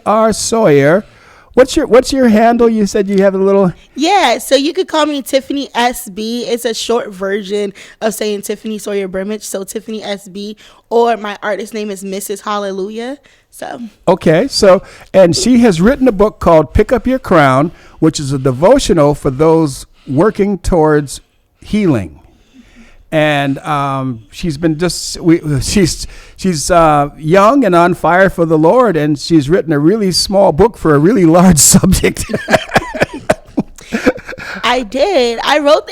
R. Sawyer. What's your handle? You said you have a little. Yeah, so you could call me Tiffany SB. It's a short version of saying Tiffany Sawyer Brimage. So Tiffany SB, or my artist name is Mrs. Hallelujah. So Okay, and she has written a book called Pick Up Your Crown, which is a devotional for those working towards healing. And she's young and on fire for the Lord, and she's written a really small book for a really large subject. I did. I wrote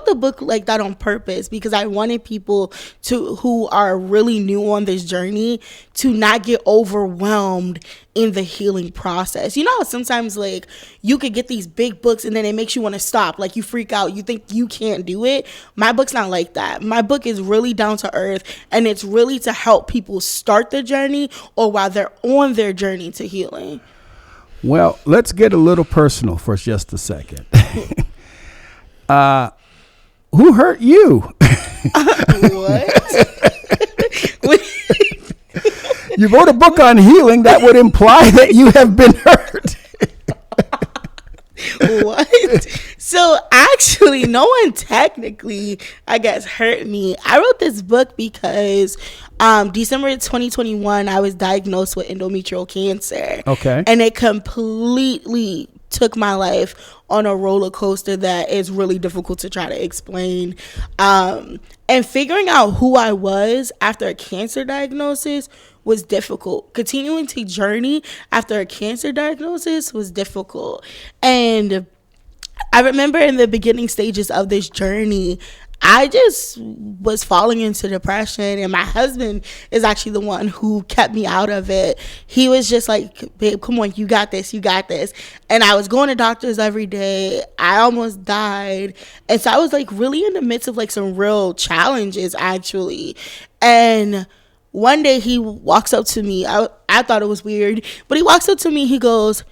the book like that on purpose because I wanted people who are really new on this journey to not get overwhelmed in the healing process. You know how sometimes like you could get these big books and then it makes you want to stop. Like you freak out. You think you can't do it. My book's not like that. My book is really down to earth, and it's really to help people start the journey or while they're on their journey to healing. Well, let's get a little personal for just a second. Who hurt you? What? You wrote a book on healing. That would imply that you have been hurt. What? So actually, no one technically, I guess, hurt me. I wrote this book because December 2021, I was diagnosed with endometrial cancer. Okay. And it completely took my life on a roller coaster that is really difficult to try to explain. And figuring out who I was after a cancer diagnosis was difficult. Continuing to journey after a cancer diagnosis was difficult. And I remember in the beginning stages of this journey, I just was falling into depression, and my husband is actually the one who kept me out of it. He was just like, babe, come on, you got this. And I was going to doctors every day. I almost died. And so I was like really in the midst of like some real challenges actually. And one day he walks up to me. I thought it was weird, but he walks up to me. He goes,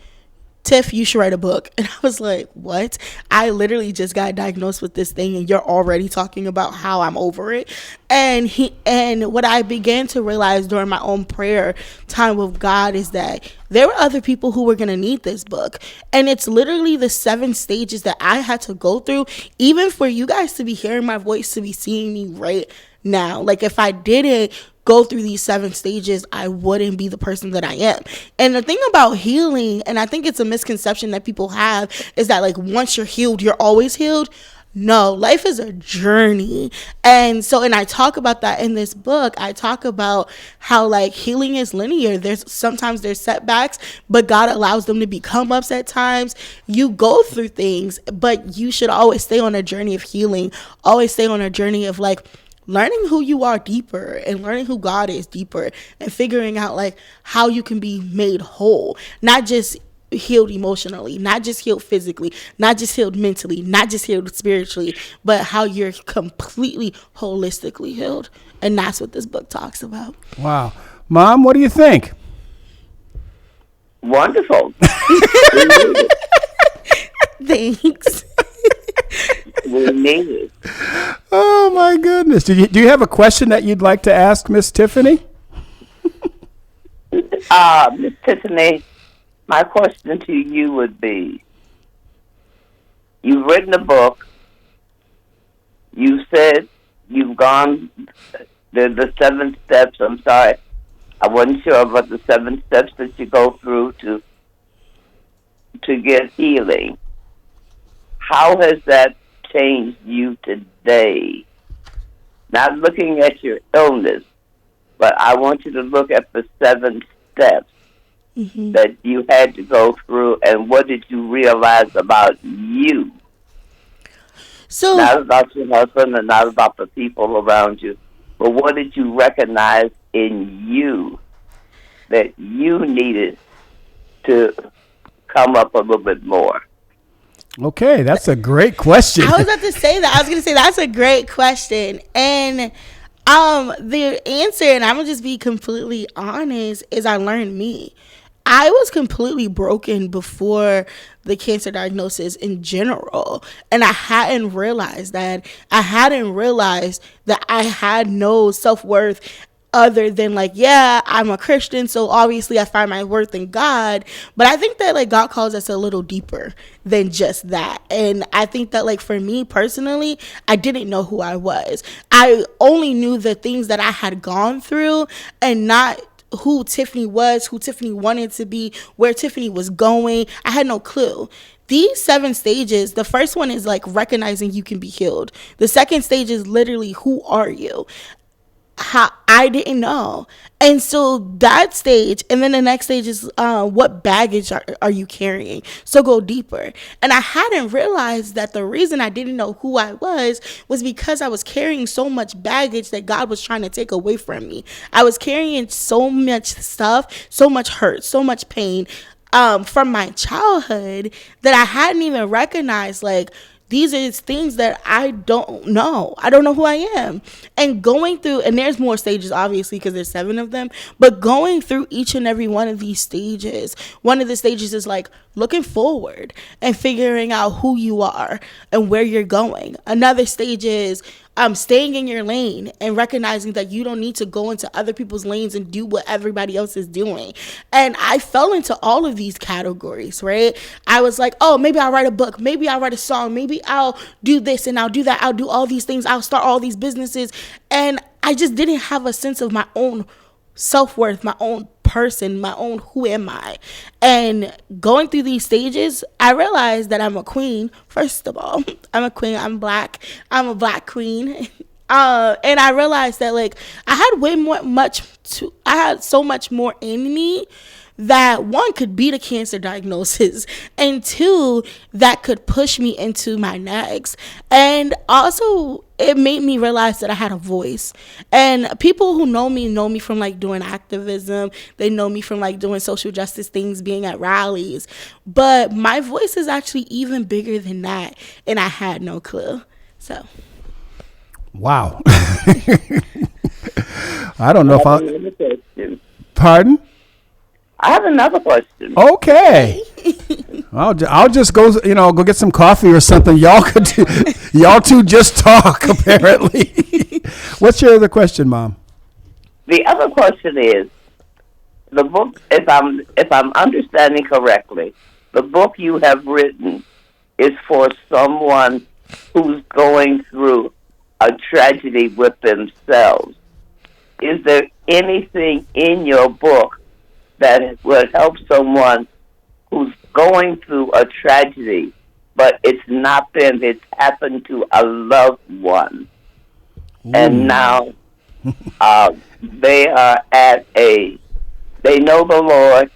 Tiff, you should write a book. And I was like, what? I literally just got diagnosed with this thing and you're already talking about how I'm over it. And what I began to realize during my own prayer time with God is that there were other people who were going to need this book. And it's literally the 7 stages that I had to go through, even for you guys to be hearing my voice, to be seeing me right now. Like if I didn't go through these 7 stages, I wouldn't be the person that I am. And the thing about healing, and I think it's a misconception that people have, is that like once you're healed, you're always healed. No, life is a journey. And I talk about that in this book. I talk about how like healing is linear. Sometimes there's setbacks, but God allows them to become ups at times. You go through things, but you should always stay on a journey of healing. Always stay on a journey of like learning who you are deeper and learning who God is deeper and figuring out like how you can be made whole, not just healed emotionally, not just healed physically, not just healed mentally, not just healed spiritually, but how you're completely holistically healed. And that's what this book talks about. Wow. Mom, what do you think? Wonderful. Thanks. We need it. Oh my goodness! Do you have a question that you'd like to ask Miss Tiffany? Miss Tiffany, my question to you would be: you've written a book. You said you've gone the 7 steps. I'm sorry, I wasn't sure about the 7 steps that you go through to get healing. How has that changed you today? Not looking at your illness, but I want you to look at the 7 steps that you had to go through, and what did you realize about you? So not about your husband and not about the people around you, but what did you recognize in you that you needed to come up a little bit more? Okay, that's a great question. I was about to say that. I was going to say that's a great question. And the answer, and I'm going to just be completely honest, is I learned me. I was completely broken before the cancer diagnosis in general. And I hadn't realized that. I had no self-worth other than like, yeah, I'm a Christian, so obviously I find my worth in God. But I think that like God calls us a little deeper than just that. And I think that like for me personally, I didn't know who I was. I only knew the things that I had gone through, and not who Tiffany was, who Tiffany wanted to be, where Tiffany was going. I had no clue. These 7 stages, the first one is like recognizing you can be healed. The second stage is literally, who are you? How I didn't know. And so that stage, and then the next stage is what baggage are you carrying? So go deeper. And I hadn't realized that the reason I didn't know who I was because I was carrying so much baggage that God was trying to take away from me. I was carrying so much stuff, so much hurt, so much pain from my childhood that I hadn't even recognized. Like, these are things that I don't know. I don't know who I am. And going through, and there's more stages, obviously, because there's 7 of them, but going through each and every one of these stages, one of the stages is like looking forward and figuring out who you are and where you're going. Another stage is staying in your lane and recognizing that you don't need to go into other people's lanes and do what everybody else is doing. And I fell into all of these categories, right? I was like, oh, maybe I'll write a book. Maybe I'll write a song. Maybe I'll do this and I'll do that. I'll do all these things. I'll start all these businesses. And I just didn't have a sense of my own self-worth, my own person, my own who am I. And going through these stages, I realized that I'm a queen. First of all, I'm a queen. I'm black. I'm a black queen. And I realized that like I had so much more in me that, one, could beat a cancer diagnosis, and 2, that could push me into my next. And also, it made me realize that I had a voice. And people who know me from like doing activism. They know me from like doing social justice things, being at rallies. But my voice is actually even bigger than that, and I had no clue. So, wow. I don't know if I. Pardon? I have another question. Okay. I'll just go get some coffee or something. Y'all two just talk, apparently. What's your other question, Mom? The other question is, the book, if I'm understanding correctly, the book you have written is for someone who's going through a tragedy with themselves. Is there anything in your book that would help someone who's going through a tragedy, but it's not them, it's happened to a loved one? Ooh. And now they are they know the Lord,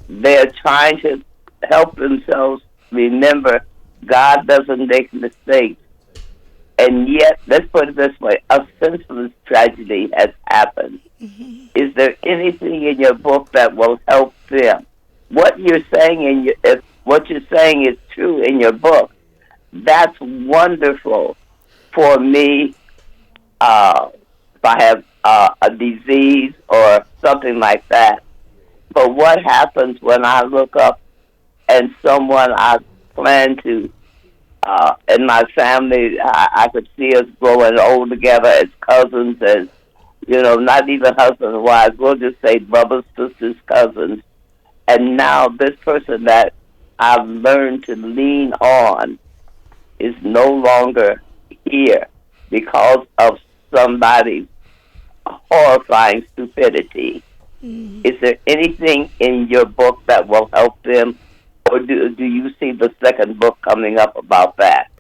they're trying to help themselves remember God doesn't make mistakes, and yet, let's put it this way, a senseless tragedy has happened. Mm-hmm. Is there anything in your book that will help them? What you're saying if what you're saying is true in your book, that's wonderful for me. If I have a disease or something like that. But what happens when I look up and someone I plan to, in my family, I could see us growing old together as cousins, as not even husband and wives. We'll just say brothers, sisters, cousins. And now this person that I've learned to lean on is no longer here because of somebody's horrifying stupidity. Mm-hmm. Is there anything in your book that will help them, or do you see the second book coming up about that?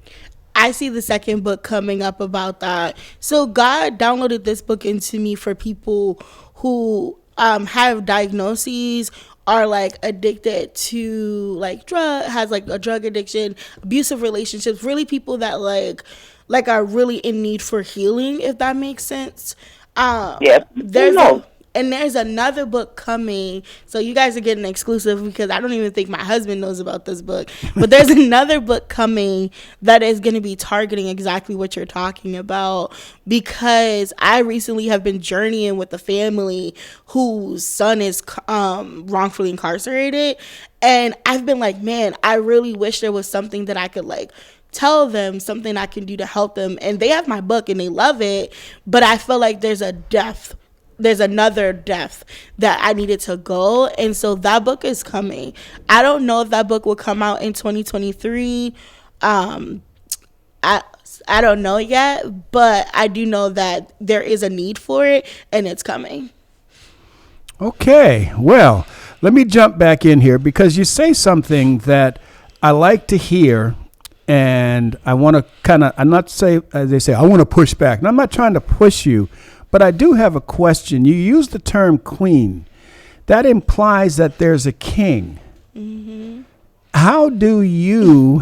I see the second book coming up about that. So God downloaded this book into me for people who have diagnoses, are like addicted to like has like a drug addiction, abusive relationships, really people that like are really in need for healing, if that makes sense. Yes. There's another book coming, so you guys are getting exclusive because I don't even think my husband knows about this book. But there's another book coming that is going to be targeting exactly what you're talking about, because I recently have been journeying with a family whose son is wrongfully incarcerated, and I've been like, man, I really wish there was something that I could like tell them, something I can do to help them. And they have my book and they love it, but I feel like there's a depth there's another depth that I needed to go. And so that book is coming. I don't know if that book will come out in 2023. I don't know yet, but I do know that there is a need for it, and it's coming. Okay, well, let me jump back in here because you say something that I like to hear, and I want to I'm not say, as they say, I want to push back. And I'm not trying to push you, but I do have a question. You use the term queen. That implies that there's a king. Mm-hmm. How do you...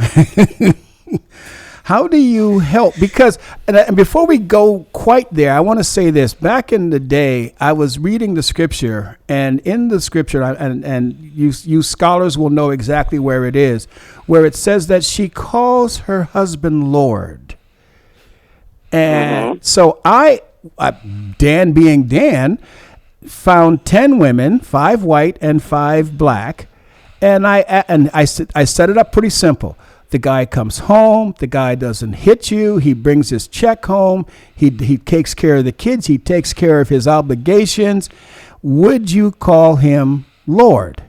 How do you help? Because, and before we go quite there, I want to say this. Back in the day, I was reading the scripture, and in the scripture, and you scholars will know exactly where it is, where it says that she calls her husband Lord. And so Dan being Dan, found 10 women, 5 white and 5 black, and I set it up pretty simple. The guy comes home. The guy doesn't hit you. He brings his check home. He takes care of the kids. He takes care of his obligations. Would you call him Lord?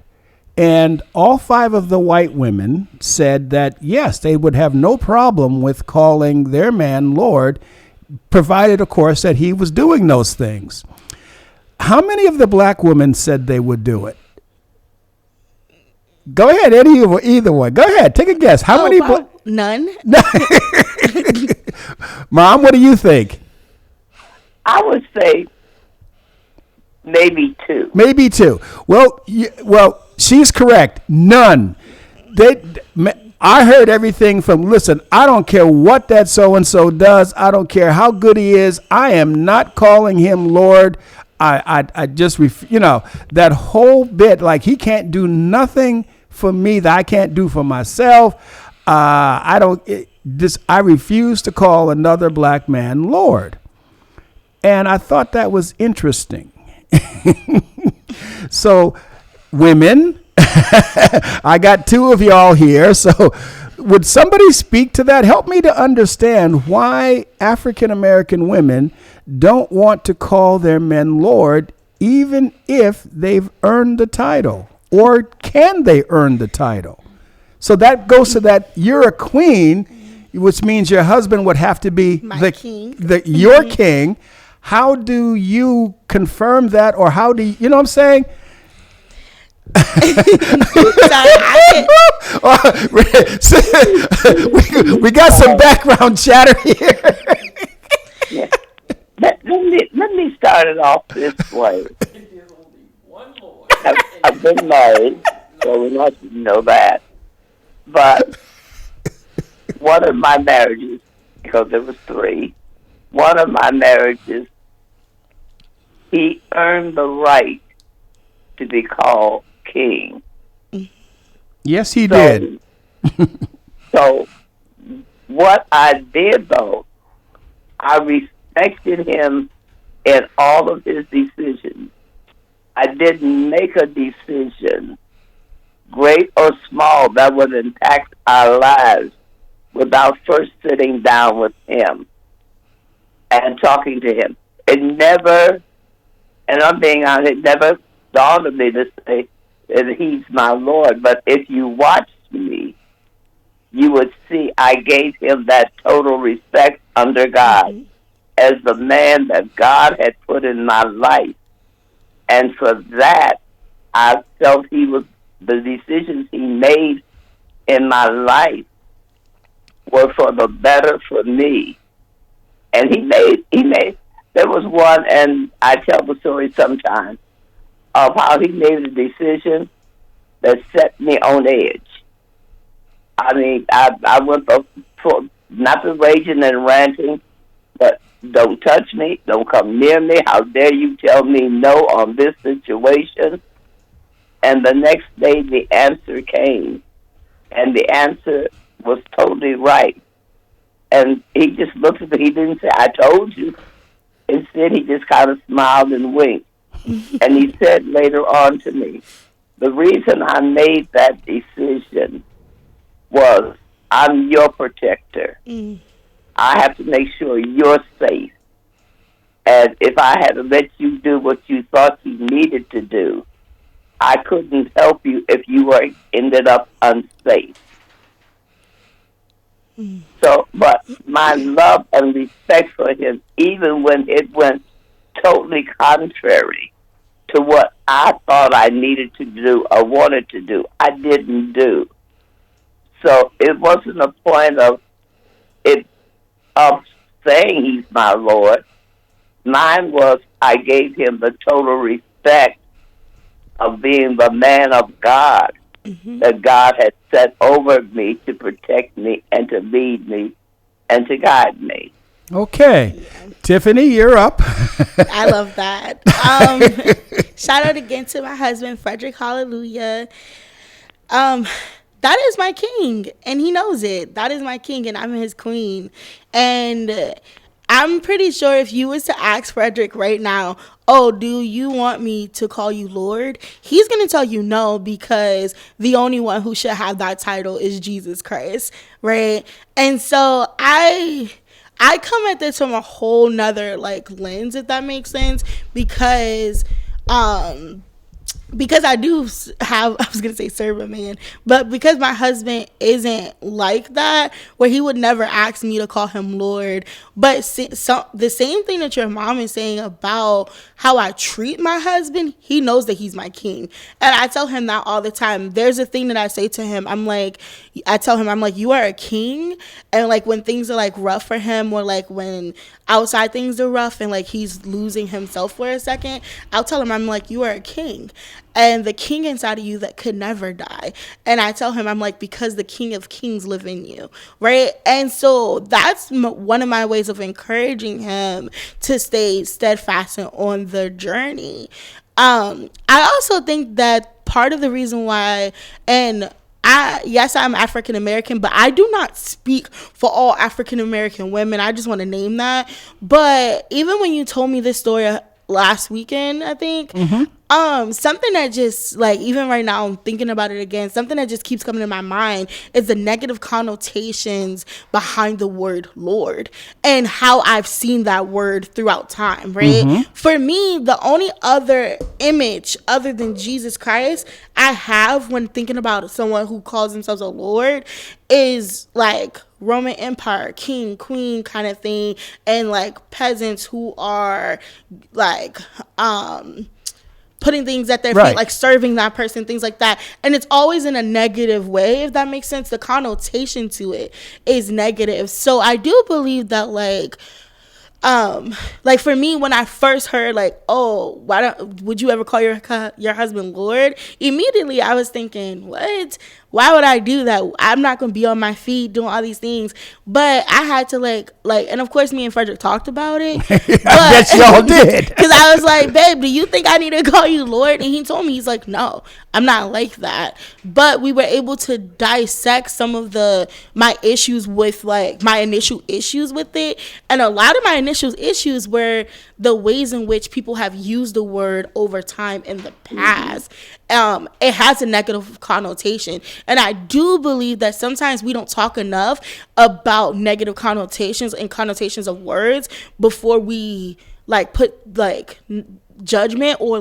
And all 5 of the white women said that, yes, they would have no problem with calling their man Lord, provided, of course, that he was doing those things. How many of the black women said they would do it? Go ahead, either one. Go ahead, take a guess. How many? None. Mom, what do you think? I would say maybe 2. Maybe 2. Well, she's correct. None. I heard everything from, listen, I don't care what that so-and-so does. I don't care how good he is. I am not calling him Lord. I just, that whole bit, like he can't do nothing for me that I can't do for myself. I refuse to call another black man Lord. And I thought that was interesting. So women, I got 2 of y'all here. So would somebody speak to that? Help me to understand why African-American women don't want to call their men Lord, even if they've earned the title, or can they earn the title? So that goes to that you're a queen, which means your husband would have to be your king. How do you confirm that, or how do you know what I'm saying? we got some background chatter here. Yeah. Let me start it off this way. I've been married, so we must know that. But one of my marriages, because there was 3, one of my marriages, he earned the right to be called king. Yes, he did. So what I did, though, I respected him in all of his decisions. I didn't make a decision, great or small, that would impact our lives without first sitting down with him and talking to him. It never, and I'm being honest, it never dawned on me to say that he's my Lord. But if you watched me, you would see I gave him that total respect under God as the man that God had put in my life. And for that, I felt he was, the decisions he made in my life were for the better for me. And he made, there was one, and I tell the story sometimes, of how he made a decision that set me on edge. I mean, I went for not the raging and ranting, but don't touch me, don't come near me, how dare you tell me no on this situation. And the next day the answer came, and the answer was totally right. And he just looked at me, he didn't say, I told you. Instead, he just kind of smiled and winked. And he said later on to me, the reason I made that decision was I'm your protector. I have to make sure you're safe. And if I had to let you do what you thought you needed to do, I couldn't help you if you were ended up unsafe. So, but my love and respect for him, even when it went totally contrary to what I thought I needed to do or wanted to do, I didn't do. So it wasn't a point of saying he's my Lord. Mine was I gave him the total respect of being the man of God that God had set over me to protect me and to lead me and to guide me. Okay. Tiffany, you're up. I love that. Shout out again to my husband, Frederick. Hallelujah. That is my king, and he knows it. That is my king, and I'm his queen. And I'm pretty sure if you was to ask Frederick right now, oh, do you want me to call you Lord? He's going to tell you no, because the only one who should have that title is Jesus Christ, right? And so I come at this from a whole nother lens, if that makes sense, because I do have, I was going to say serve a man, but because my husband isn't like that, where he would never ask me to call him Lord. But the same thing that your mom is saying about how I treat my husband, he knows that he's my king. And I tell him that all the time. There's a thing that I say to him. I tell him, you are a king. And when things are rough for him, or when outside things are rough and he's losing himself for a second, I'll tell him, you are a king. And the king inside of you that could never die. And I tell him, because the King of Kings live in you, right? And so that's one of my ways of encouraging him to stay steadfast and on the journey. I also think that part of the reason why, and yes, I'm African American, but I do not speak for all African American women. I just want to name that. But even when you told me this story last weekend, I think, something that just even right now I'm thinking about it again, something that just keeps coming to my mind is the negative connotations behind the word Lord and how I've seen that word throughout time, right? For me, the only other image other than Jesus Christ I have when thinking about someone who calls themselves a Lord is Roman Empire, king, queen kind of thing, and peasants who are putting things at their feet, serving that person, things like that. And it's always in a negative way, if that makes sense. The connotation to it is negative. So I do believe that for me, when I first heard would you ever call your husband Lord? Immediately I was thinking, what? Why would I do that? I'm not going to be on my feet doing all these things. But I had to and of course me and Frederick talked about it. I bet y'all did. Because I was like, babe, do you think I need to call you Lord? And he told me, he's like, no, I'm not like that. But we were able to dissect some of my issues with my initial issues with it. And a lot of my initial issues were the ways in which people have used the word over time in the past. It has a negative connotation. And I do believe that sometimes we don't talk enough about negative connotations and connotations of words before we put judgment or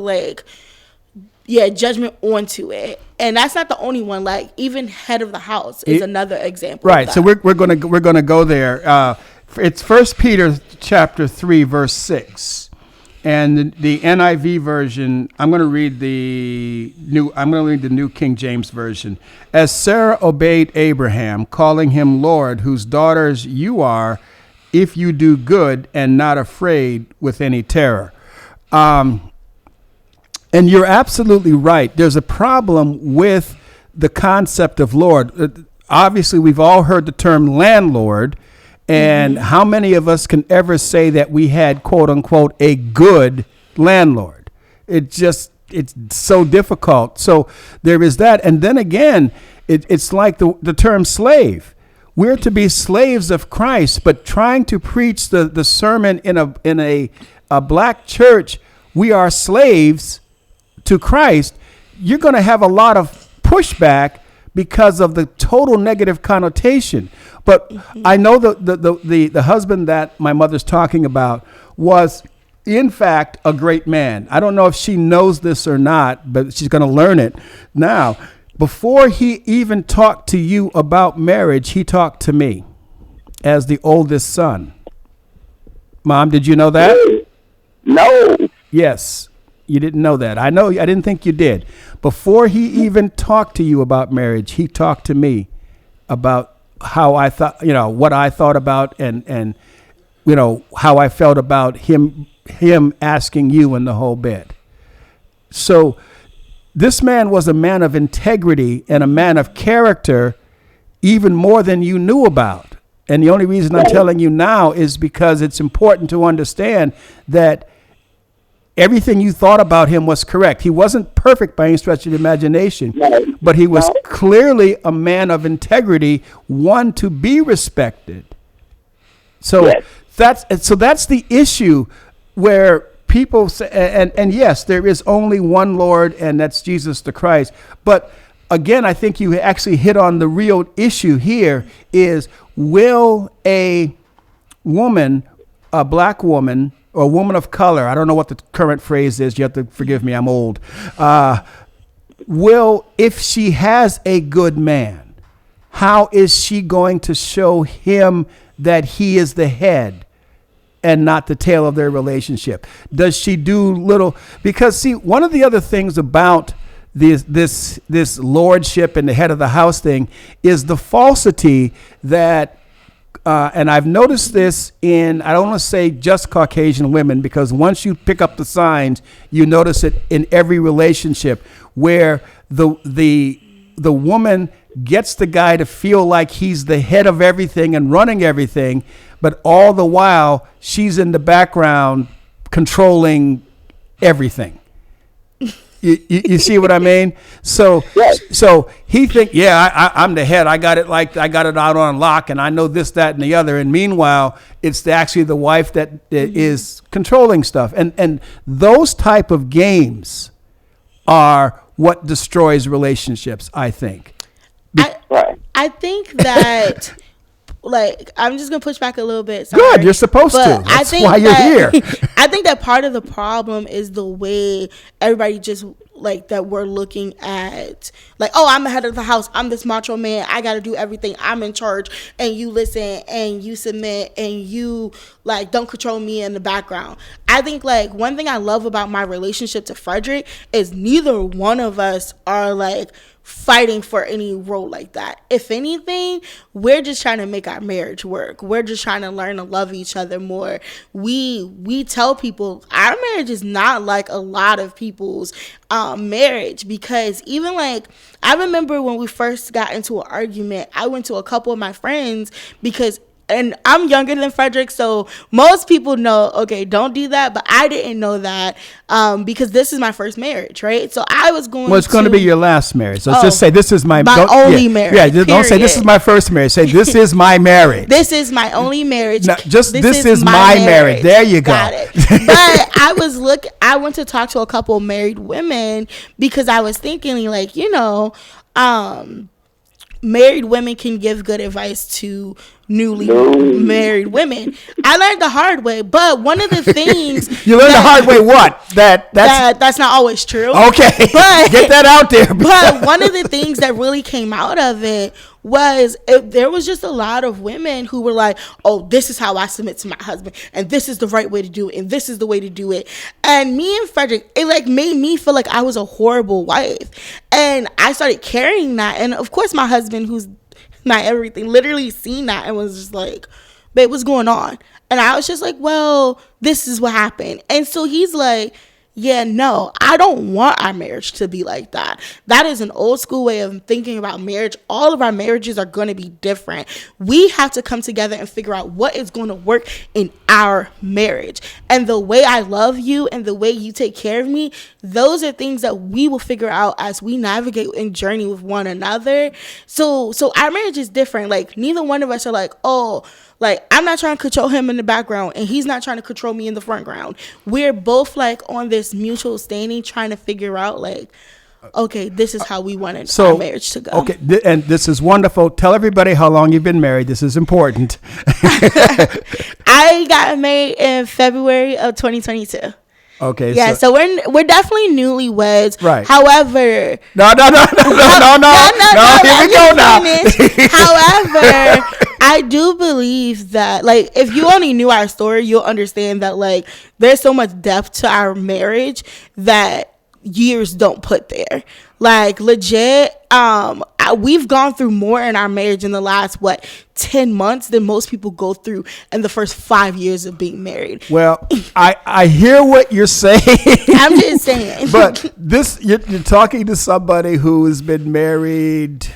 judgment onto it. And that's not the only one. Even head of the house is another example. Right. So we're gonna go there. It's 1 Peter chapter 3 verse 6. And the NIV version, I'm going to read the New King James Version. As Sarah obeyed Abraham, calling him Lord, whose daughters you are, if you do good and not afraid with any terror. And you're absolutely right. There's a problem with the concept of Lord. Obviously, we've all heard the term landlord. And how many of us can ever say that we had, quote unquote, a good landlord? It's so difficult. So there is that. And then again, it's like the term slave. We're to be slaves of Christ, but trying to preach the sermon in a black church, we are slaves to Christ. You're going to have a lot of pushback because of the total negative connotation. But I know the husband that my mother's talking about was in fact, a great man. I don't know if she knows this or not, but she's going to learn it now. Before he even talked to you about marriage, he talked to me as the oldest son. Mom, did you know that? No. Yes, you didn't know that. I know. I didn't think you did. Before he even talked to you about marriage, he talked to me about how I thought, what I thought about and how I felt about him asking you in the whole bit. So this man was a man of integrity and a man of character, even more than you knew about. And the only reason I'm telling you now is because it's important to understand that everything you thought about him was correct. He wasn't perfect by any stretch of the imagination, but he was clearly a man of integrity, one to be respected. So that's the issue where people say, and yes, there is only one Lord, and that's Jesus the Christ. But again, I think you actually hit on the real issue here is, will a woman, a black woman, or a woman of color, I don't know what the current phrase is, you have to forgive me, I'm old, if she has a good man, how is she going to show him that he is the head and not the tail of their relationship? Does she do little, because see, one of the other things about this lordship and the head of the house thing is the falsity that, and I've noticed this in, I don't want to say just Caucasian women, because once you pick up the signs, you notice it in every relationship where the woman gets the guy to feel like he's the head of everything and running everything, but all the while she's in the background controlling everything. You see what I mean? So he think, I'm the head. I got it out on lock, and I know this, that, and the other. And meanwhile, it's actually the wife that is controlling stuff. And those type of games are what destroys relationships, I think. I think that, I'm just going to push back a little bit. Sorry. Good, you're supposed to. That's why you're here. I think that part of the problem is the way everybody just, that we're looking at, I'm the head of the house. I'm this macho man. I got to do everything. I'm in charge. And you listen and you submit and you, don't control me in the background. I think, one thing I love about my relationship to Frederick is neither one of us are, fighting for any role like that. If anything, we're just trying to make our marriage work. We're just trying to learn to love each other more. We tell people our marriage is not like a lot of people's marriage, because even I remember when we first got into an argument, I went to a couple of my friends because, and I'm younger than Frederick, so most people know, okay, don't do that. But I didn't know that because this is my first marriage, right? So I was going. Well, it's going to be your last marriage. So just say this is my only marriage. Yeah, don't say this is my first marriage. Say this is my marriage. This is my only marriage. No, just this is my marriage. There you go. Got it. But I went to talk to a couple of married women because I was thinking, married women can give good advice to newly married women. I learned the hard way, but one of the things you learned the hard way. What? That's not always true. Okay, but get that out there. But one of the things that really came out of it was there was just a lot of women who were like, "Oh, this is how I submit to my husband, and this is the right way to do it, and this is the way to do it." And me and Frederick, it made me feel like I was a horrible wife, and I started carrying that. And of course, my husband, who's not everything, literally seen that and was just like, "Babe, what's going on?" And I was just like, "Well, this is what happened." And so he's like, yeah, no, I don't want our marriage to be like that. That is an old school way of thinking about marriage. All of our marriages are going to be different. We have to come together and figure out what is going to work in our marriage. And the way I love you and the way you take care of me, those are things that we will figure out as we navigate and journey with one another. So our marriage is different. Neither one of us are I'm not trying to control him in the background and he's not trying to control me in the front ground. We're both on this mutual standing, trying to figure out okay, this is how we wanted So, our marriage to go. Okay, and this is wonderful. Tell everybody how long you've been married. This is important. I got married in February of 2022. Okay. Yeah, so we're definitely newlyweds. Right. However, No. Here we go now. However, I do believe that, like, if you only knew our story, you'll understand that, like, there's so much depth to our marriage that years don't put there. Like, legit, we've gone through more in our marriage in the last 10 months than most people go through in the first 5 years of being married. Well, I hear what you're saying. I'm just saying. But you're talking to somebody who has been married.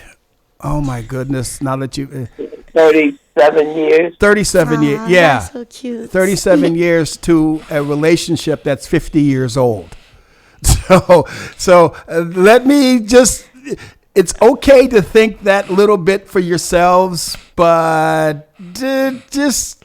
Oh my goodness! Now that you 37 years. 37 years, yeah, That's so cute. 37 years to a relationship that's 50 years old. So let me just. It's okay to think that little bit for yourselves, but just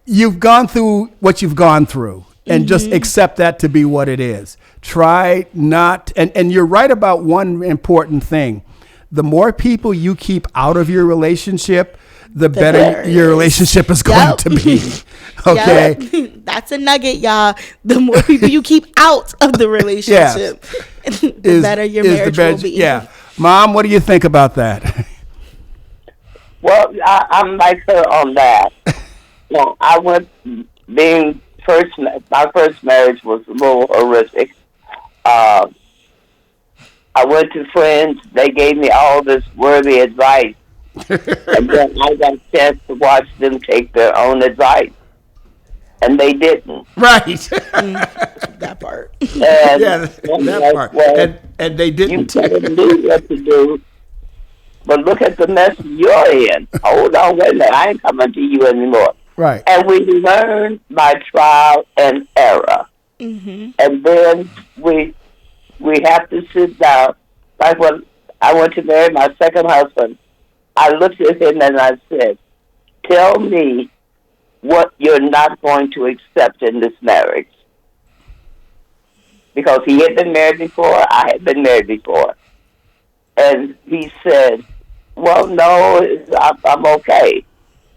you've gone through what you've gone through, and just accept that to be what it is. Try not, and you're right about one important thing. The more people you keep out of your relationship, the better your relationship is going to be. Okay. Yep. That's a nugget, y'all. The more people you keep out of the relationship, the better your marriage will be. Yeah. Mom, what do you think about that? Well, I'm like her on that. Well, my first marriage was a little horrific. I went to friends. They gave me all this worthy advice. And then I got a chance to watch them take their own advice. And they didn't. Right. That part. And that part. Well, and they didn't. You tell them what to do. But look at the mess you're in. Hold on, wait a minute. I ain't coming to you anymore. Right. And we learn by trial and error. Mm-hmm. And then we have to sit down. Like when I went to marry my second husband, I looked at him and I said, tell me what you're not going to accept in this marriage. Because he had been married before, I had been married before. And he said, well, no, I'm okay.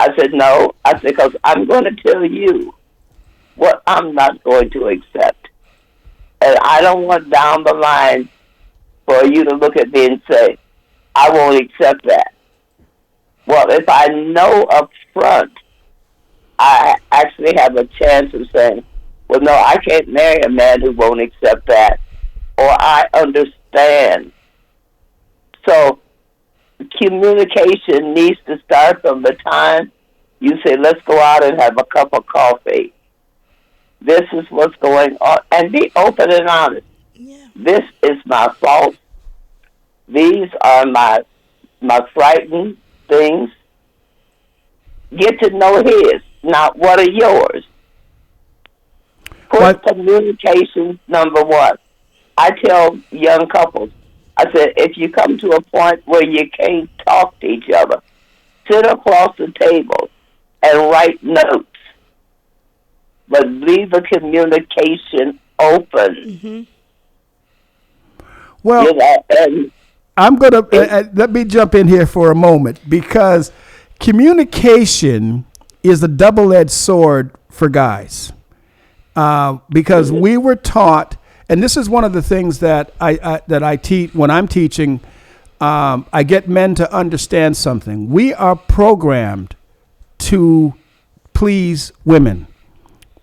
I said, no. I said, because I'm going to tell you what I'm not going to accept. And I don't want down the line for you to look at me and say, I won't accept that. Well, if I know up front, I actually have a chance of saying, well, no, I can't marry a man who won't accept that. Or I understand. So communication needs to start from the time you say, let's go out and have a cup of coffee. This is what's going on. And be open and honest. Yeah. This is my fault. These are my frightened things. Get to know his. Now, what are yours? Put communication number one. I tell young couples, I said, if you come to a point where you can't talk to each other, sit across the table and write notes. But leave the communication open. Mm-hmm. Well, you know, and I'm going to let me jump in here for a moment, because communication is a double-edged sword for guys. Because we were taught, and this is one of the things that I teach when I'm teaching. I get men to understand something. We are programmed to please women.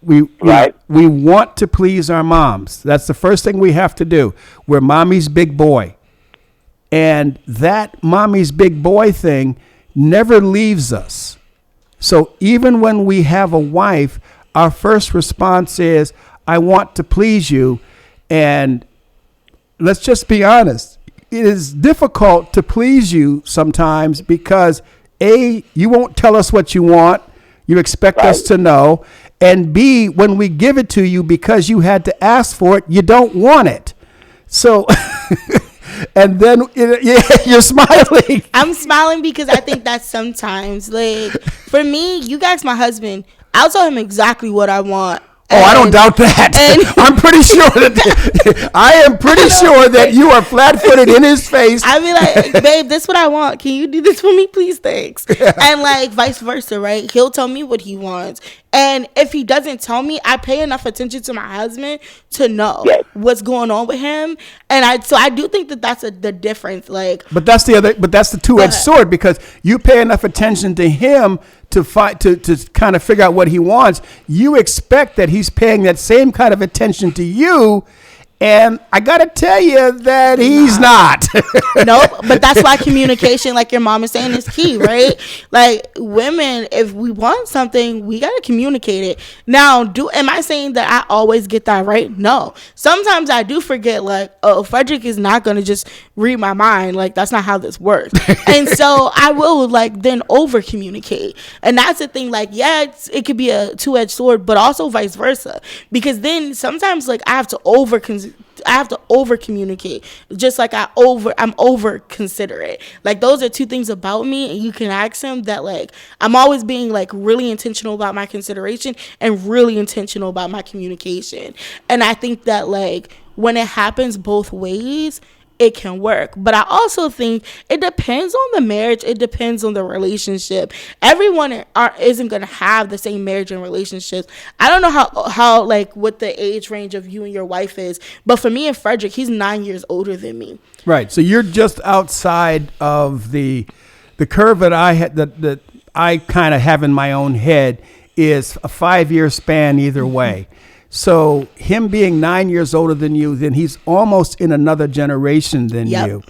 We want to please our moms. That's the first thing we have to do. We're mommy's big boy. And that mommy's big boy thing never leaves us. So even when we have a wife, our first response is, I want to please you. And let's just be honest. It is difficult to please you sometimes because A, you won't tell us what you want. You expect us to know. And B, when we give it to you because you had to ask for it, you don't want it. So, and then you're smiling. I'm smiling because I think that sometimes, like, for me, you guys, my husband, I'll tell him exactly what I want Oh, I don't doubt that. I'm pretty sure I am pretty sure that you are flat-footed in his face. I'd be like, babe, this is what I want. Can you do this for me, please? Thanks. Yeah. And like vice versa, right? He'll tell me what he wants. And if he doesn't tell me, I pay enough attention to my husband to know what's going on with him. And I do think that that's the difference. Like, but that's the two-edged sword, because you pay enough attention to him to fight to kind of figure out what he wants. You expect that he's paying that same kind of attention to you. And I got to tell you that he's not. Nope. But that's why communication, like your mom is saying, is key, right? Like women, if we want something, we got to communicate it. Now, am I saying that I always get that right? No. Sometimes I do forget, like, oh, Frederick is not going to just read my mind. Like, that's not how this works. And so I will, like, then over communicate. And that's the thing. Like, yeah, it could be a two-edged sword, but also vice versa. Because then sometimes, like, I have to over communicate, just like I'm over considerate. Like those are two things about me, and you can ask him that. Like I'm always being like really intentional about my consideration and really intentional about my communication. And I think that like when it happens both ways, it can work. But I also think it depends on the marriage. It depends on the relationship. Everyone isn't going to have the same marriage and relationships. I don't know how like what the age range of you and your wife is. But for me and Frederick, he's 9 years older than me. Right. So you're just outside of the curve that I had, that I kind of have in my own head is a 5-year span either way. So him being 9 years older than you, then he's almost in another generation than you,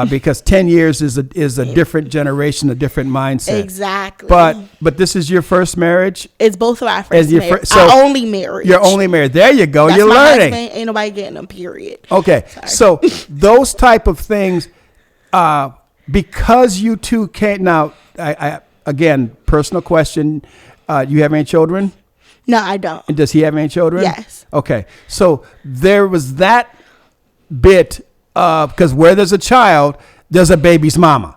because 10 years is a different generation, a different mindset. Exactly. But this is your first marriage? It's both of our first marriage. So our only marriage. You're only married. There you go. That's you're my learning. Husband, ain't nobody getting them, period. Okay. Sorry. So those type of things, because you two can't now. I again, personal question. You have any children? No, I don't. And does he have any children? Yes. Okay. So there was that bit, because where there's a child, there's a baby's mama.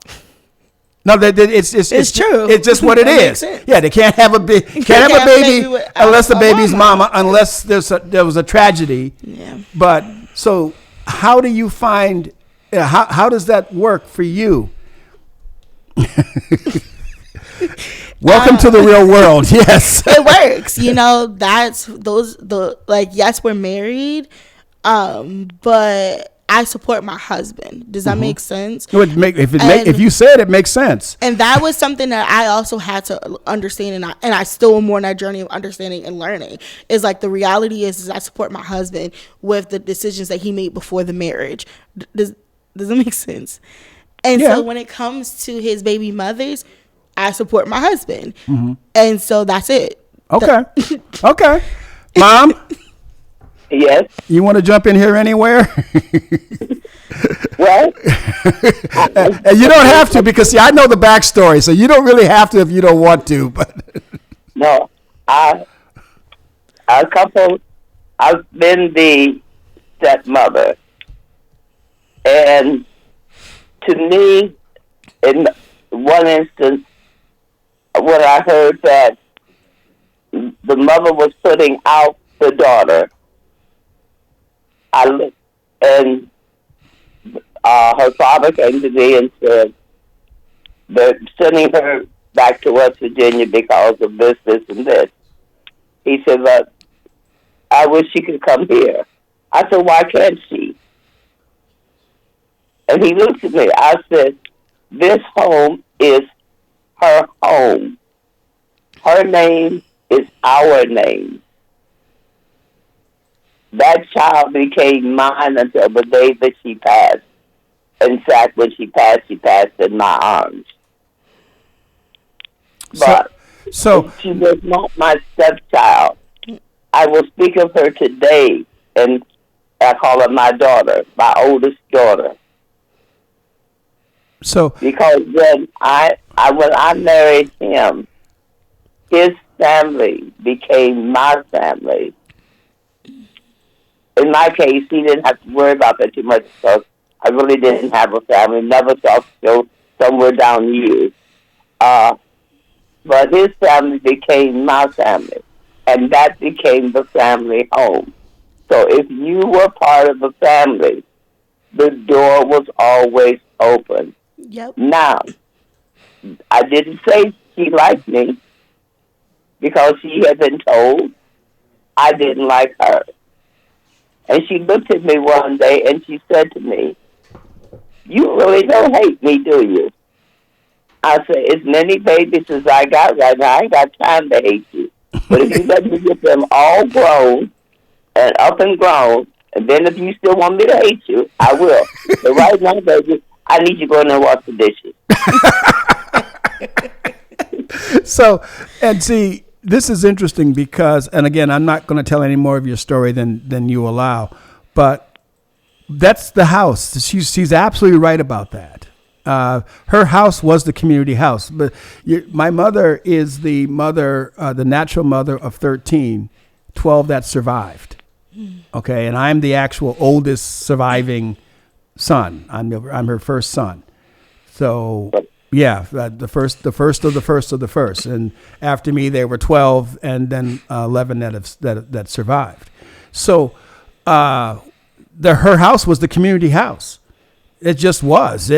No, it's true. It's just what it is. Yeah, they can't have a baby unless the baby's mama, unless there was a tragedy. Yeah. But so how do you find? How does that work for you? Welcome to the real world. Yes, it works. You know, yes, we're married, but I support my husband. Does that make sense? If you said it makes sense. And that was something that I also had to understand, and I still am more on that journey of understanding and learning. Is like the reality is I support my husband with the decisions that he made before the marriage. Does it make sense? And so when it comes to his baby mothers, I support my husband. Mm-hmm. And so that's it. Okay. Okay. Mom? Yes? You want to jump in here anywhere? What? And you don't have to, because, see, I know the backstory, so you don't really have to if you don't want to. But no, I've been the stepmother. And to me, in one instance, when I heard that the mother was putting out the daughter, I looked, and her father came to me and said, they're sending her back to West Virginia because of this, and this. He said, but I wish she could come here. I said, why can't she? And he looked at me. I said, this home is her home. Her name is our name. That child became mine until the day that she passed. In fact, when she passed in my arms. But so she was not my stepchild. I will speak of her today, and I call her my daughter, my oldest daughter. So because when I married him, his family became my family. In my case, he didn't have to worry about that too much because I really didn't have a family. Never thought so. Somewhere down here, but his family became my family. and that became the family home. So if you were part of the family, the door was always open. Yep. Now, I didn't say she liked me because she had been told I didn't like her. And she looked at me one day and she said to me, "You really don't hate me, do you?" I said, "As many babies as I got right now, I ain't got time to hate you. But if you let me get them all grown and up and grown, and then if you still want me to hate you, I will. But right now, baby, I need you to go in there and wash the dishes." So, and see, this is interesting because, and again, I'm not going to tell any more of your story than you allow, but that's the house. She's absolutely right about that. Her house was the community house, but my mother is the mother, the natural mother of 13, 12 that survived. Okay, and I'm the actual oldest surviving son. I'm her first son. So yeah, the first of the first, and after me there were 12, and then 11 that survived. So her house was the community house. It just was.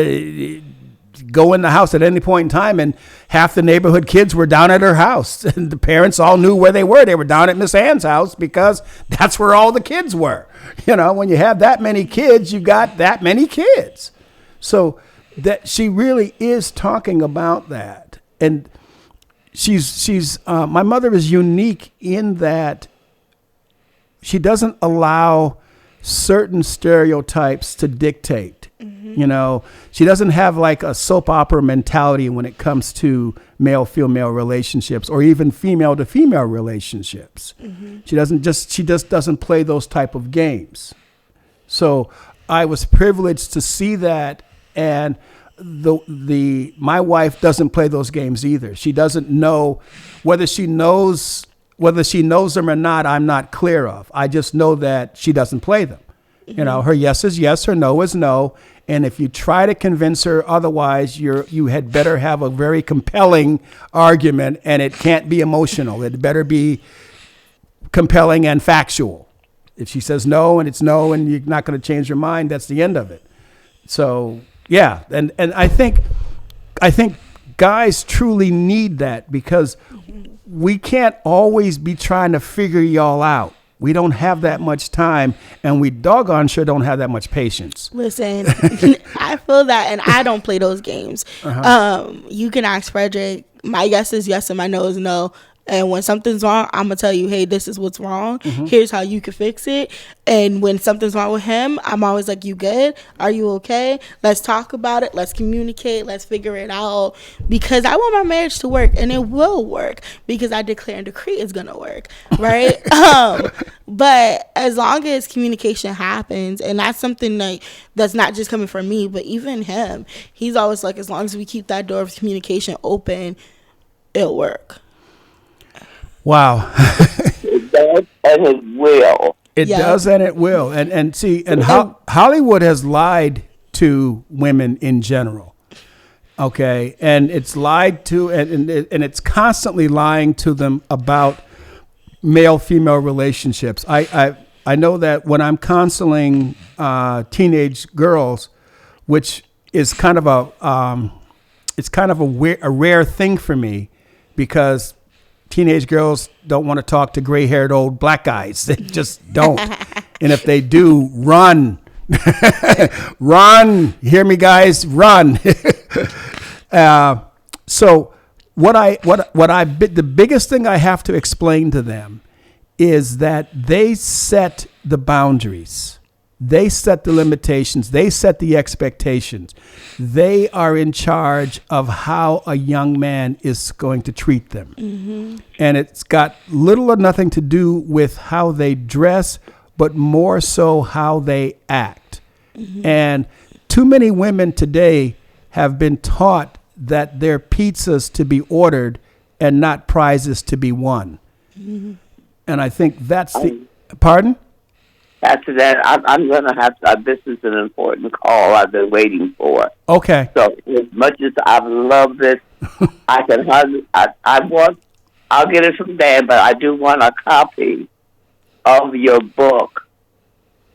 Go in the house at any point in time, and half the neighborhood kids were down at her house, and the parents all knew where they were. They were down at Miss Ann's house because that's where all the kids were. You know, when you have that many kids, you got that many kids. So that she really is talking about that, and she's my mother is unique in that she doesn't allow certain stereotypes to dictate. You know, she doesn't have like a soap opera mentality when it comes to male-female relationships or even female-to-female relationships. She just doesn't play those type of games. So I was privileged to see that, and my wife doesn't play those games either. She doesn't know whether she knows them or not. I'm not clear of. I just know that she doesn't play them. You know, her yes is yes, her no is no. And if you try to convince her otherwise, you had better have a very compelling argument, and it can't be emotional. It better be compelling and factual. If she says no and it's no and you're not going to change your mind, that's the end of it. So, yeah. And I think guys truly need that, because we can't always be trying to figure y'all out. We don't have that much time, and we doggone sure don't have that much patience. Listen, I feel that, and I don't play those games. You can ask Frederick. My yes is yes and my no is no. And when something's wrong, I'm going to tell you, hey, this is what's wrong. Here's how you can fix it. And when something's wrong with him, I'm always like, you good? Are you okay? Let's talk about it. Let's communicate. Let's figure it out. Because I want my marriage to work, and it will work, because I declare and decree it's going to work. Right? But as long as communication happens, and that's something that's not just coming from me, but even him, he's always like, as long as we keep that door of communication open, it'll work. Wow. It does, and it will. It does, and it will. And see, and Hollywood has lied to women in general. Okay, and it's lied to, and it's constantly lying to them about male-female relationships. I know that when I'm counseling teenage girls, which is kind of a rare thing for me, because teenage girls don't want to talk to gray-haired old black guys. They just don't. And if they do, run. Run. Hear me, guys? Run. So the biggest thing I have to explain to them is that they set the boundaries. They set the limitations. They set the expectations. They are in charge of how a young man is going to treat them. And it's got little or nothing to do with how they dress, but more so how they act. And too many women today have been taught that they're pizzas to be ordered and not prizes to be won. And I think that's the... Pardon? After that, I'm going to have to. This is an important call I've been waiting for. Okay. So as much as I've loved this, I I'll get it from Dan, but I do want a copy of your book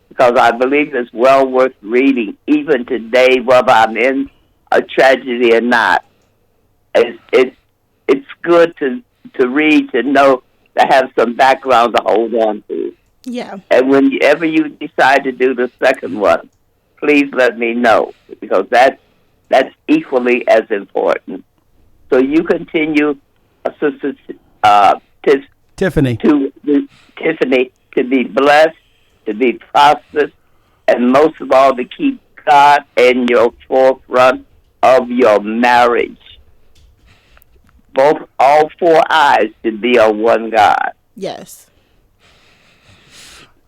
because I believe it's well worth reading, even today, whether I'm in a tragedy or not. It's good to read, to know, to have some background to hold on to. Yeah. And whenever you decide to do the second one, please let me know, because that's equally as important. So you continue, Sister Tiffany. Tiffany, to be blessed, to be prosperous, and most of all, to keep God in your forefront of your marriage. All four eyes should be on one God. Yes.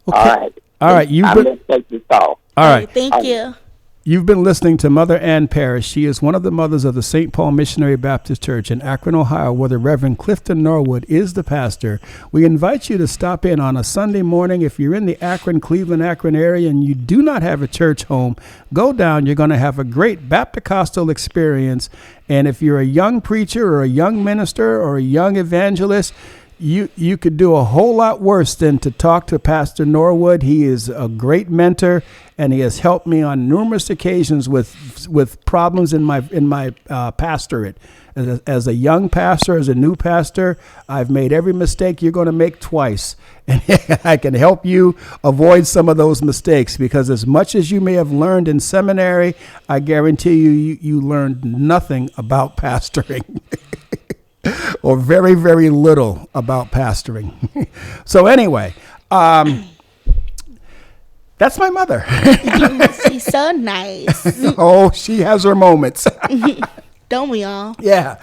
Okay. All right. I'm going to take this off. All right. Thank you. You've been listening to Mother Ann Parrish. She is one of the mothers of the St. Paul Missionary Baptist Church in Akron, Ohio, where the Reverend Clifton Norwood is the pastor. We invite you to stop in on a Sunday morning. If you're in the Cleveland, Akron area and you do not have a church home, go down. You're going to have a great Baptist-Costal experience. And if you're a young preacher or a young minister or a young evangelist, you could do a whole lot worse than to talk to Pastor Norwood. He is a great mentor, and he has helped me on numerous occasions with problems in my pastorate. As a young pastor, as a new pastor, I've made every mistake you're going to make twice, and I can help you avoid some of those mistakes, because as much as you may have learned in seminary, I guarantee you learned nothing about pastoring. Or very, very little about pastoring. So anyway, that's my mother. She's so nice. Oh, she has her moments. Don't we all? Yeah.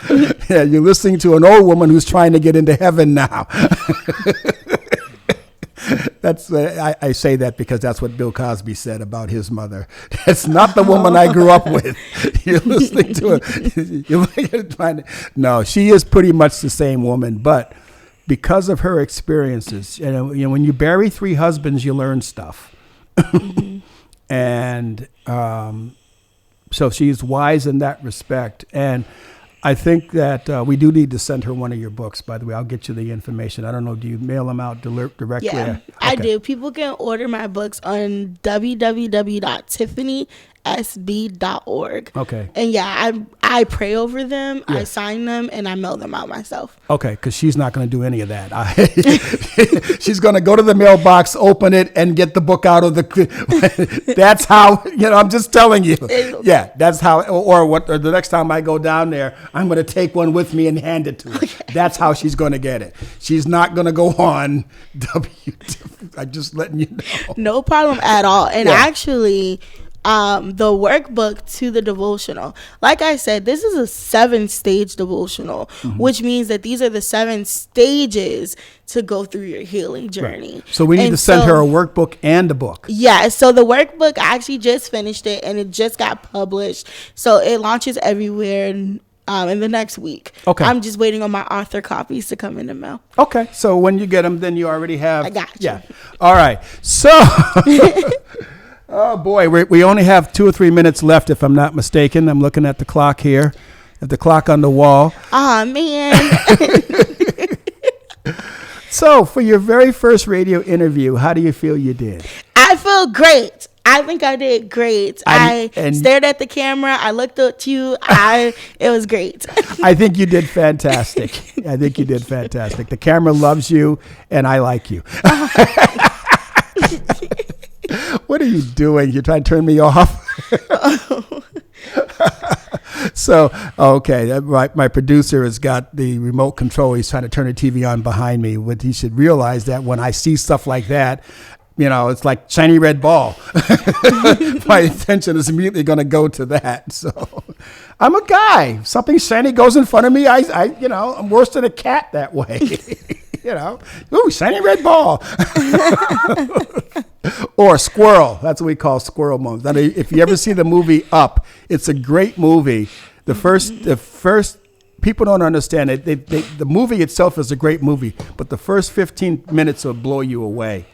Yeah, you're listening to an old woman who's trying to get into heaven now. That's I say that because that's what Bill Cosby said about his mother. It's not the woman I grew up with. You're listening to her. No, she is pretty much the same woman, but because of her experiences, you know, when you bury 3 husbands, you learn stuff. Mm-hmm. And so she's wise in that respect. And I think that we do need to send her one of your books, by the way. I'll get you the information. I don't know, do you mail them out directly? Yeah, okay. I do. People can order my books on www.tiffanysb.org. Okay. And yeah, I pray over them, yes. I sign them, and I mail them out myself. Okay, because she's not going to do any of that. She's going to go to the mailbox, open it, and get the book out of the... That's how, I'm just telling you. Yeah, that's how, or the next time I go down there, I'm going to take one with me and hand it to her. Okay. That's how she's going to get it. She's not going to go on I'm just letting you know. No problem at all. And actually... the workbook to the devotional. Like I said, this is a 7-stage devotional, mm-hmm. which means that these are the 7 stages to go through your healing journey. Right. So we need to send her a workbook and a book. Yeah. So the workbook, I actually just finished it and it just got published. So it launches everywhere in the next week. Okay. I'm just waiting on my author copies to come in the mail. Okay. So when you get them, then you already have. I got you. Yeah. All right. So. Oh, boy, we only have 2 or 3 minutes left, if I'm not mistaken. I'm looking at the clock here, at the clock on the wall. Oh, man. So, for your very first radio interview, how do you feel you did? I feel great. I think I did great. I stared at the camera. I looked at you. It was great. I think you did fantastic. The camera loves you, and I like you. What are you doing? You're trying to turn me off? So, okay. My producer has got the remote control. He's trying to turn the TV on behind me. What he should realize that when I see stuff like that, it's like shiny red ball. My attention is immediately going to go to that. So I'm a guy. Something shiny goes in front of me. I'm worse than a cat that way. Ooh, shiny red ball. Or a squirrel. That's what we call squirrel moments. I mean, if you ever see the movie Up, it's a great movie. The first people don't understand it. The movie itself is a great movie, but the first 15 minutes will blow you away.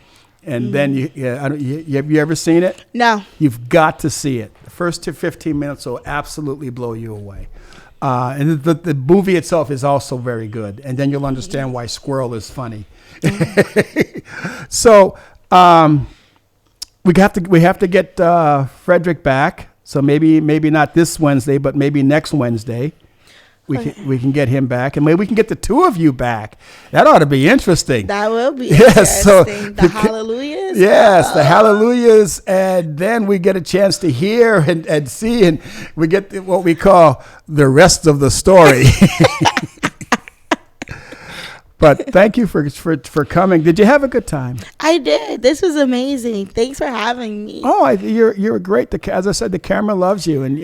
And then have you ever seen it? No. You've got to see it. The first 15 minutes will absolutely blow you away. And the movie itself is also very good. And then you'll understand why Squirrel is funny. So we have to get Frederick back. So maybe not this Wednesday, but maybe next Wednesday. We can get him back, and maybe we can get the two of you back. That ought to be interesting. That will be yes, interesting. The Hallelujahs. Yes, the Hallelujahs, and then we get a chance to hear and see, and we get what we call the rest of the story. But thank you for coming. Did you have a good time? I did. This was amazing. Thanks for having me. Oh, you're great. As I said, the camera loves you, and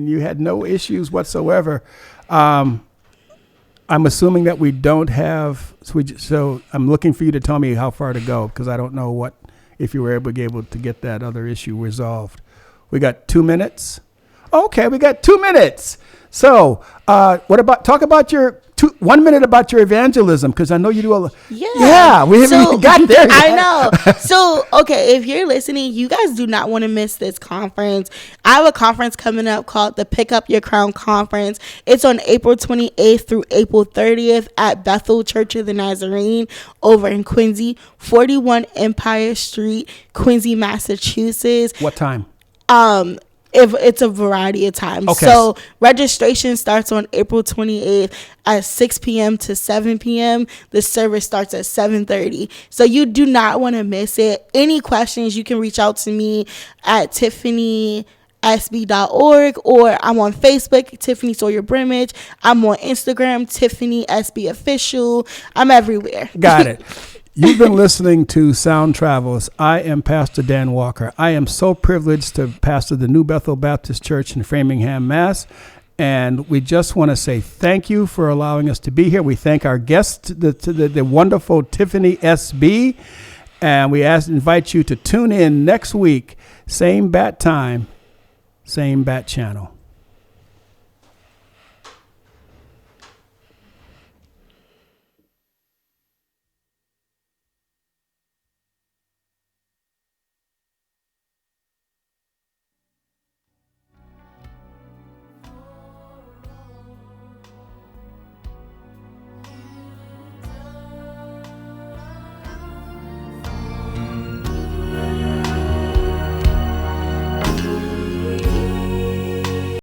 you had no issues whatsoever. I'm assuming that we don't have. So I'm looking for you to tell me how far to go, because I don't know if you were able to get that other issue resolved. We got 2 minutes. Okay, we got 2 minutes. So talk about your 1 minute about your evangelism, because I know you do a lot. Yeah, we haven't even got there yet. I know. So, okay, if you're listening, you guys do not want to miss this conference. I have a conference coming up called the Pick Up Your Crown Conference. It's on April 28th through April 30th at Bethel Church of the Nazarene over in Quincy, 41 Empire Street, Quincy, Massachusetts. What time? If it's a variety of times. Okay. So registration starts on April 28th at 6 p.m. to 7 p.m. The service starts at 7:30. So you do not want to miss it. Any questions, you can reach out to me at TiffanySB.org, or I'm on Facebook, Tiffany Sawyer Brimage. I'm on Instagram, Tiffany SB Official. I'm everywhere. Got it. You've been listening to Sound Travels. I am Pastor Dan Walker. I am so privileged to pastor the New Bethel Baptist Church in Framingham, Mass. And we just want to say thank you for allowing us to be here. We thank our guest, the wonderful Tiffany SB. And we invite you to tune in next week, same bat time, same bat channel.